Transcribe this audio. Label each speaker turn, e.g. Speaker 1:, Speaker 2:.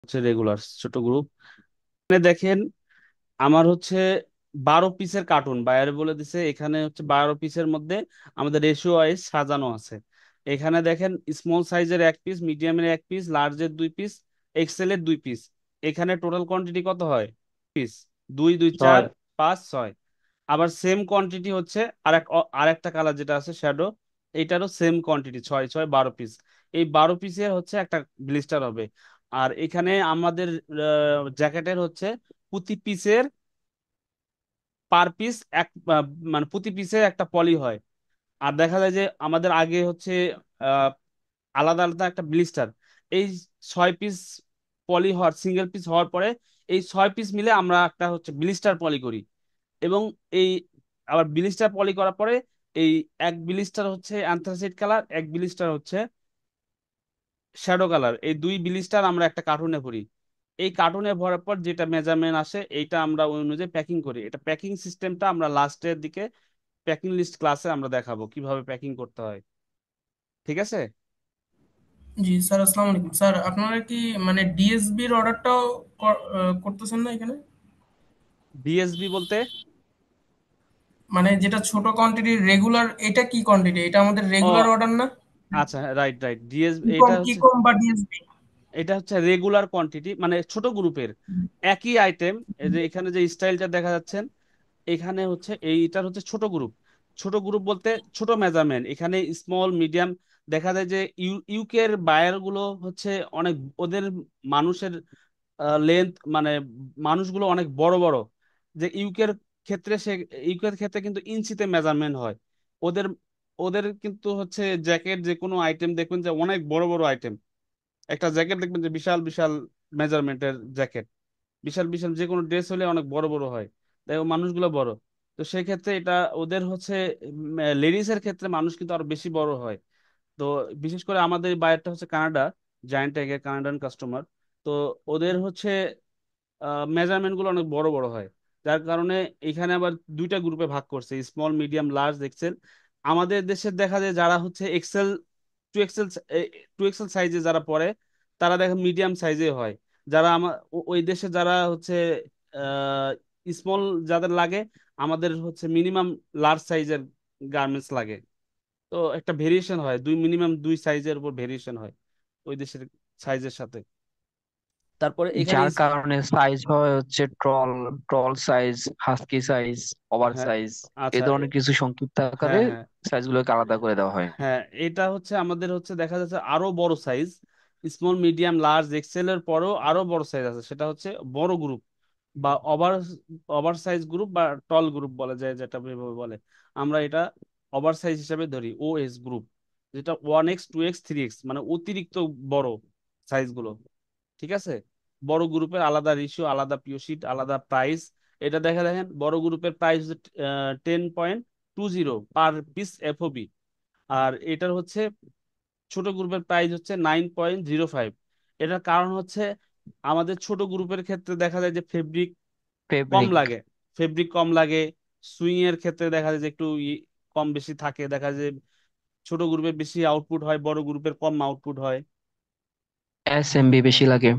Speaker 1: হচ্ছে রেগুলার ছোট গ্রুপ। এখানে দেখেন আমার হচ্ছে 12 পিসের কার্টুন বাইরে বলে দিছে, এখানে হচ্ছে 12 পিসের মধ্যে আমাদের রেশিও ওয়াইজ সাজানো আছে। এখানে দেখেন স্মল সাইজের 1 পিস, মিডিয়ামের 1 পিস, লার্জের 2 পিস, এক্সেলের 2 পিস। এখানে টোটাল কোয়ান্টিটি কত হয়? পিস 2 2 4
Speaker 2: ছয়।
Speaker 1: 5 6। আবার সেম কোয়ান্টিটি হচ্ছে আরেকটা কালার যেটা আছে শ্যাডো, এইটারও সেম কোয়ান্টিটি 6 6 12 পিস। এই 12 পিসের হচ্ছে একটা ব্লিস্টার হবে। আর এখানে আমাদের জ্যাকেটের হচ্ছে প্রতি পিসের পার পিস এক মানে প্রতি পিসে একটা পলি হয়। আর দেখা যায় যে আমাদের আগে হচ্ছে আহ, আলাদা আলাদা একটা ব্লিস্টার। এই 6 পিস পলি হওয়ার, সিঙ্গেল পিস হওয়ার পরে এই 6 পিস মিলে আমরা একটা হচ্ছে ব্লিস্টার পলি করি। এবং এই আবার ব্লিস্টার পলি করার পরে এই এক ব্লিস্টার হচ্ছে অ্যান্থ্রাসিট কালার, এক ব্লিস্টার হচ্ছে শ্যাডো কালার, এই দুই ব্লিস্টার আমরা একটা কার্টুনে ভরি। এই কার্টুনে ভরার পর যেটা মেজারমেন্ট আসে এইটা আমরা ওই অনুযায়ী প্যাকিং করি। এটা প্যাকিং সিস্টেমটা আমরা লাস্টের দিকে প্যাকিং লিস্ট ক্লাসে আমরা দেখাবো কিভাবে প্যাকিং করতে হয়। ঠিক আছে?
Speaker 2: জি স্যার, আসসালামু আলাইকুম স্যার। আপনারা কি মানে ডিএসবির অর্ডারটাও করতেছেন না এখানে?
Speaker 1: ডিএসবি বলতে?
Speaker 2: মানে যেটা ছোট কোয়ান্টিটির রেগুলার, এটা কি কোয়ান্টিটি? এটা আমাদের রেগুলার
Speaker 1: ও
Speaker 2: অর্ডার না?
Speaker 1: আচ্ছা, রাইট রাইট, ডিএসবি
Speaker 2: কি কম
Speaker 1: এটা
Speaker 2: কি
Speaker 1: হচ্ছে,
Speaker 2: কম বা ডিএসবি?
Speaker 1: এটা হচ্ছে রেগুলার কোয়ান্টিটি মানে ছোট গ্রুপের একই আইটেম। এই যে এখানে যে স্টাইলটা দেখা যাচ্ছেন, এখানে হচ্ছে এইটার হচ্ছে ছোট গ্রুপ। ছোট গ্রুপ বলতে ছোট মেজারমেন্ট, এখানে স্মল মিডিয়াম। দেখা যায় যে ইউকের বায়ার গুলো হচ্ছে অনেক, ওদের মানুষের লেন্থ মানে মানুষগুলো অনেক বড় বড়। যে ইউকের ক্ষেত্রে কিন্তু ইঞ্চিতে মেজারমেন্ট হয়। ওদের ওদের কিন্তু হচ্ছে জ্যাকেট যে কোনো আইটেম দেখবেন যে অনেক বড় বড় আইটেম। একটা জ্যাকেট দেখবেন যে বিশাল বিশাল মেজারমেন্টের জ্যাকেট, বিশাল বিশাল যে কোনো ড্রেস হলে অনেক বড় বড় হয়। তাই ও মানুষগুলো বড়। তো সেই ক্ষেত্রে এটা ওদের হচ্ছে লেডিস এর ক্ষেত্রে মানুষ কিন্তু আরো বেশি বড় হয়। তো বিশেষ করে আমাদের বায়ারটা হচ্ছে কানাডা, জায়ান্ট এগের কানাডান কাস্টমার। তো ওদের হচ্ছে মেজারমেন্ট গুলো অনেক বড় বড় হয়। যার কারণে এখানে আবার দুইটা গ্রুপে ভাগ করছে, স্মল মিডিয়াম লার্জ এক্সেল। আমাদের দেশের দেখা যায় যারা হচ্ছে axle, to axle, to axle সাইজে যারা পড়ে তারা দেখে মিডিয়াম সাইজে হয়। যারা আমার ওই দেশে যারা হচ্ছে স্মল যাদের লাগে, আমাদের হচ্ছে মিনিমাম লার্জ সাইজের গার্মেন্টস লাগে। তো একটা ভেরিয়েশন হয়, মিনিমাম দুই সাইজের উপর ভেরিয়েশন হয় ওই দেশের সাইজের সাথে। তারপরে এখানে
Speaker 2: যার কারণে সাইজ হয় হচ্ছে troll, troll size, husky size, over
Speaker 1: হ্যাঁ,
Speaker 2: সাইজ, এই
Speaker 1: আচ্ছা,
Speaker 2: ধরনের কিছু সংক্ষিপ্ত আকারে
Speaker 1: হ্যাঁ হ্যাঁ
Speaker 2: সাইজগুলোকে আলাদা করে দেওয়া হয়।
Speaker 1: হ্যাঁ, এটা হচ্ছে আমাদের হচ্ছে দেখা যাচ্ছে আরো বড় size. Small medium large Excel এর পরেও আরো বড় সাইজ আছে, সেটা হচ্ছে বড় গ্রুপ বা ওভার ওভার সাইজ গ্রুপ বা টল গ্রুপ বলা যায়, যেটা যেভাবে বলে। আমরা এটা ওভার সাইজ হিসেবে ধরি, OS গ্রুপ, যেটা 1X 2X 3X মানে অতিরিক্ত বড় সাইজগুলো। ঠিক আছে? বড় গ্রুপের আলাদা রেশিও, আলাদা পিওশিট, আলাদা প্রাইস। এটা দেখেন বড় গ্রুপের প্রাইস 10.20 পার পিস এফওবি। আর এটার হচ্ছে ছোট গ্রুপের প্রাইস হচ্ছে 9.05। এটার কারণ হচ্ছে আমাদের ছোট গ্রুপের ক্ষেত্রে দেখা যায় যে ফেব্রিক কম
Speaker 2: ফেব্রিক।
Speaker 1: লাগে, ফেব্রিক কম লাগে। সুইং এর ক্ষেত্রে দেখা যায় যে একটু কম বেশি থাকে, দেখা যায় ছোট গ্রুপের বেশি আউটপুট হয়, বড় গ্রুপের কম আউটপুট হয়।
Speaker 2: এসএমবি বেশি লাগে।